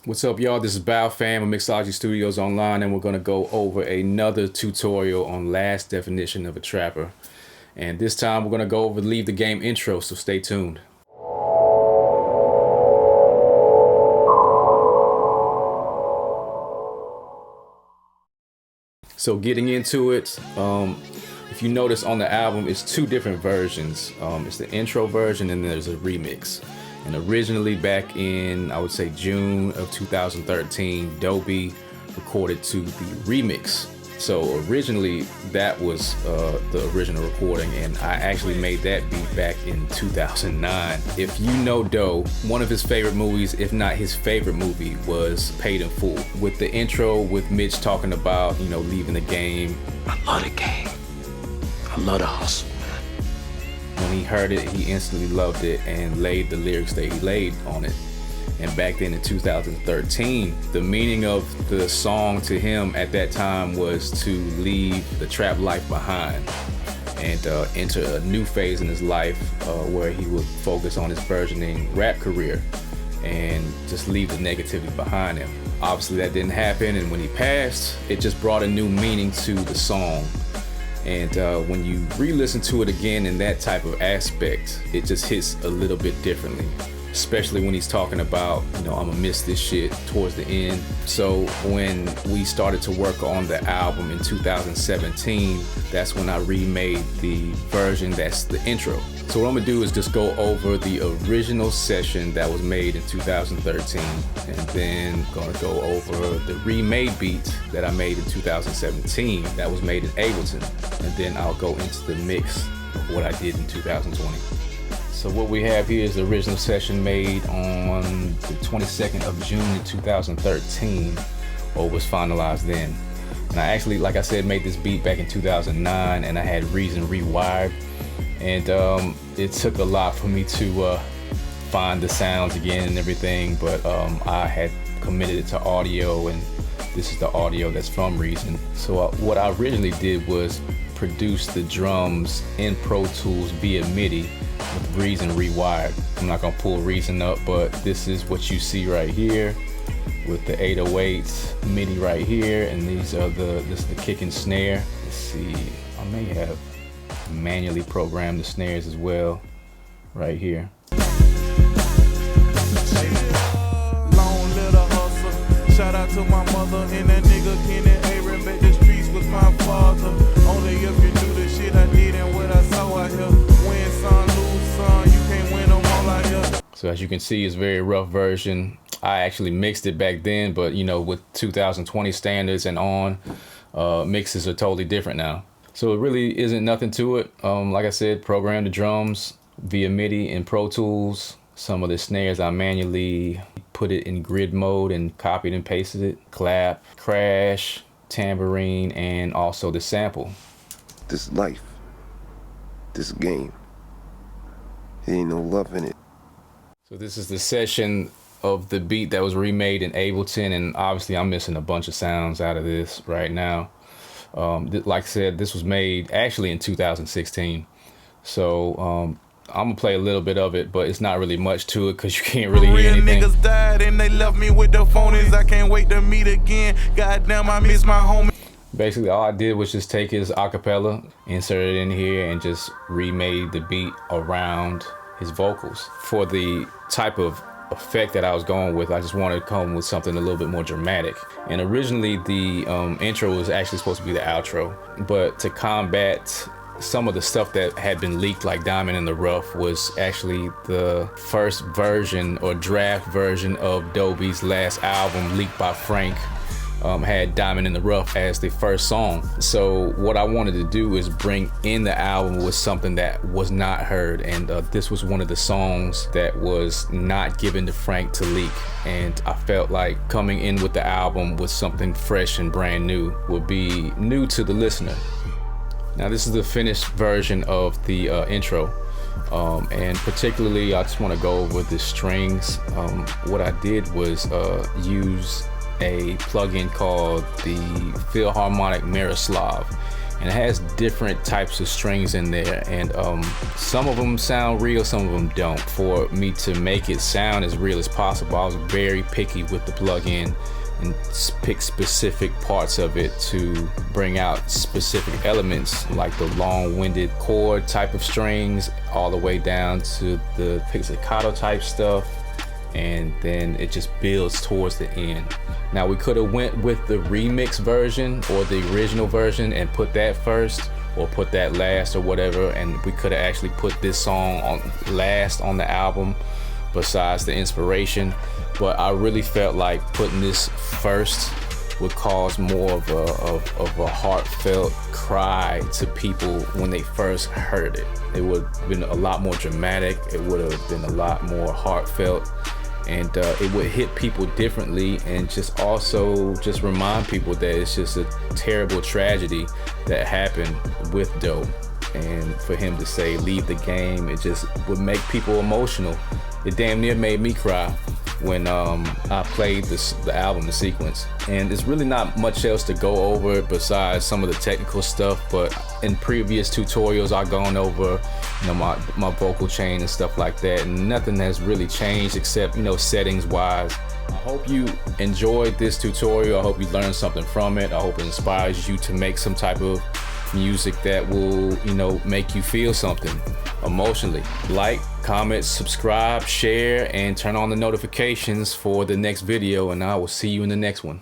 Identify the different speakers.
Speaker 1: What's up, y'all? This is Bao Pham of Mixology Studios Online, and we're going to go over another tutorial on last definition of a trapper. And this time we're going to go over Leave the Game intro, so stay tuned. So getting into it, if you notice on the album, it's two different versions. It's the intro version and there's a remix. And originally back in, I would say June of 2013, Dobie recorded to the remix. So originally that was the original recording, and I actually made that beat back in 2009. If you know Doe, one of his favorite movies, if not his favorite movie, was Paid in Full. With the intro with Mitch talking about, leaving the game.
Speaker 2: I love the game. I love the hustle.
Speaker 1: When he heard it, he instantly loved it and laid the lyrics that he laid on it. And back then in 2013, the meaning of the song to him at that time was to leave the trap life behind and enter a new phase in his life where he would focus on his burgeoning rap career and just leave the negativity behind him. Obviously that didn't happen, and when he passed, it just brought a new meaning to the song. And when you re-listen to it again in that type of aspect, it just hits a little bit differently. Especially when he's talking about, I'ma miss this shit towards the end. So when we started to work on the album in 2017, that's when I remade the version that's the intro. So what I'm gonna do is just go over the original session that was made in 2013, and then gonna go over the remade beat that I made in 2017 that was made in Ableton, and then I'll go into the mix of what I did in 2020. So what we have here is the original session made on the 22nd of June in 2013, or was finalized then. And I actually, like I said, made this beat back in 2009, and I had Reason rewired. And it took a lot for me to find the sounds again and everything, but I had committed it to audio, and this is the audio that's from Reason. So what I originally did was produce the drums in Pro Tools via MIDI with Reason rewired. I'm not gonna pull Reason up, but this is what you see right here with the 808 MIDI right here, and this is the kick and snare. Let's see, I may have manually programmed the snares as well right here.
Speaker 3: Long little hustle. Shout out to my mother and that nigga Kenny Aaron. Bet the streets was my father. Only if you do the shit I did and what I saw out here. Win some, lose some, you can't win them all out here.
Speaker 1: So as you can see, it's a very rough version. I actually mixed it back then, but with 2020 standards and on, mixes are totally different now. So it really isn't nothing to it. Like I said, programmed the drums via MIDI in Pro Tools. Some of the snares I manually put it in grid mode and copied and pasted it. Clap, crash, tambourine, and also the sample.
Speaker 2: This life, this game, there ain't no love in it.
Speaker 1: So this is the session of the beat that was remade in Ableton, and obviously I'm missing a bunch of sounds out of this right now. Like I said, this was made actually in 2016. So I'm gonna play a little bit of it, but it's not really much to it because you can't really hear anything.
Speaker 3: Niggas died and they left me with the phonies. I can't wait to meet again. Goddamn, I miss my homie.
Speaker 1: Basically, all I did was just take his acapella, insert it in here, and just remade the beat around his vocals. For the type of effect that I was going with, I just wanted to come with something a little bit more dramatic. And originally the intro was actually supposed to be the outro, but to combat some of the stuff that had been leaked, like Diamond in the Rough, was actually the first version or draft version of Dobie's last album, leaked by Frank. Had Diamond in the Rough as the first song. So what I wanted to do is bring in the album with something that was not heard, and this was one of the songs that was not given to Frank to leak, and I felt like coming in with the album with something fresh and brand new would be new to the listener. Now this is the finished version of the intro, and particularly I just want to go over the strings. What I did was use a plugin called the Philharmonic Miroslav, and it has different types of strings in there, and some of them sound real, some of them don't. For me to make it sound as real as possible, I was very picky with the plugin and pick specific parts of it to bring out specific elements, like the long-winded chord type of strings all the way down to the pizzicato type stuff, and then it just builds towards the end. Now we could have went with the remix version or the original version and put that first, or put that last, or whatever, and we could have actually put this song on last on the album besides the inspiration. But I really felt like putting this first would cause more of a heartfelt cry to people when they first heard it. It would have been a lot more dramatic, it would have been a lot more heartfelt, and it would hit people differently, and just also just remind people that it's just a terrible tragedy that happened with Doe. And for him to say leave the game, it just would make people emotional. It damn near made me cry when I played the album in sequence. And there's really not much else to go over besides some of the technical stuff, but in previous tutorials I've gone over, you know, my vocal chain and stuff like that, and nothing has really changed except, you know, settings wise. I hope you enjoyed this tutorial. I hope you learned something from it. I hope it inspires you to make some type of music that will, you know, make you feel something emotionally. Like, comment, subscribe, share, and turn on the notifications for the next video, and I will see you in the next one.